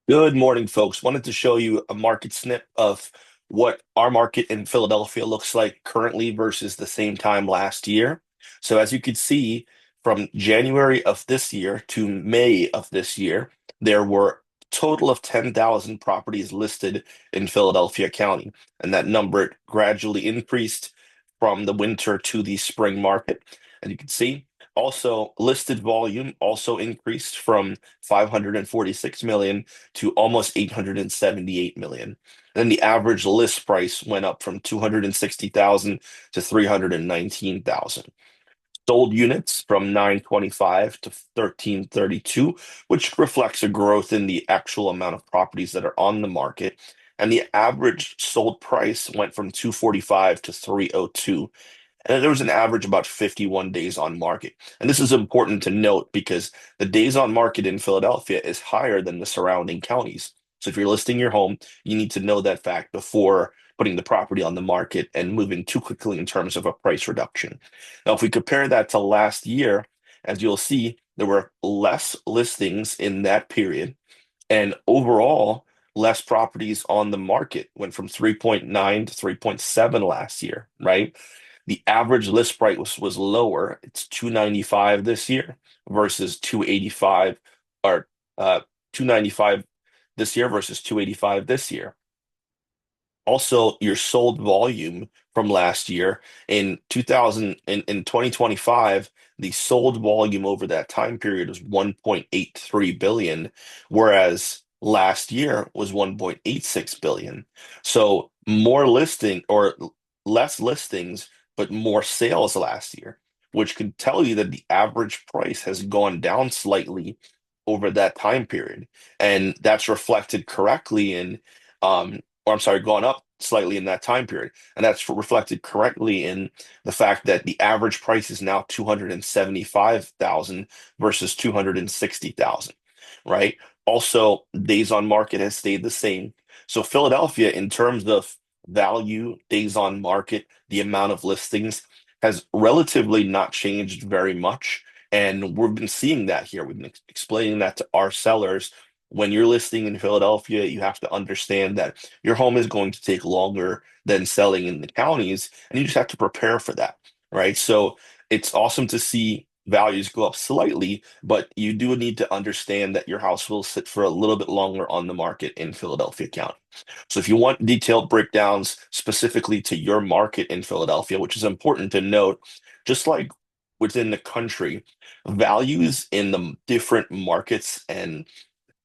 Good morning, folks. Wanted to show you a market snip of what our market in Philadelphia looks like currently versus the same time last year. So as you can see, from January of this year to May of this year, there were a total of 10,000 properties listed in Philadelphia County, and that number gradually increased from the winter to the spring market. And you can see also listed volume also increased from 546 million to almost 878 million. Then the average list price went up from 260,000 to 319,000. Sold units from 925 to 1332, which reflects a growth in the actual amount of properties that are on the market. And the average sold price went from 245 to 302. And there was an average about 51 days on market. And this is important to note because the days on market in Philadelphia is higher than the surrounding counties. So if you're listing your home, you need to know that fact before putting the property on the market and moving too quickly in terms of a price reduction. Now, if we compare that to last year, as you'll see, there were less listings in that period. And overall, less properties on the market went from 3.9 to 3.7 last year, right? The average list price was lower. It's 295 this year versus 285 or 295 this year versus 285 this year. Also, your sold volume from last year in 2025, the sold volume over that time period was 1.83 billion, whereas last year was 1.86 billion. So more listing or less listings, but more sales last year, which could tell you that the average price has gone down slightly over that time period. And that's reflected correctly in or I'm sorry, gone up slightly in that time period. And that's reflected correctly in the fact that the average price is now 275,000 versus 260,000, right? Also, days on market has stayed the same. So Philadelphia, in terms of value, days on market, the amount of listings has relatively not changed very much. And we've been seeing that here. We've been explaining that to our sellers. When you're listing in Philadelphia, you have to understand that your home is going to take longer than selling in the counties, and you just have to prepare for that, right? So it's awesome to see values go up slightly, but you do need to understand that your house will sit for a little bit longer on the market in Philadelphia County. So if you want detailed breakdowns specifically to your market in Philadelphia, which is important to note, just like within the country, values in the different markets and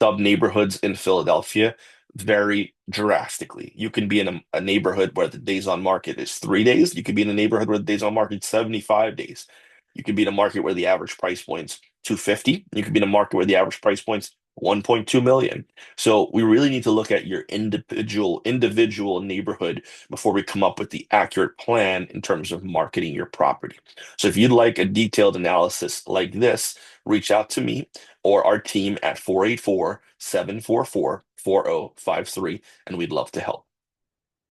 sub neighborhoods in Philadelphia vary drastically. You can be in a neighborhood where the days on market is 3 days. You could be in a neighborhood where the days on market is 75 days. You could be in a market where the average price point's 250. You could be in a market where the average price point's 1.2 million. So we really need to look at your individual neighborhood before we come up with the accurate plan in terms of marketing your property. So if you'd like a detailed analysis like this, reach out to me or our team at 484-744-4053, and we'd love to help.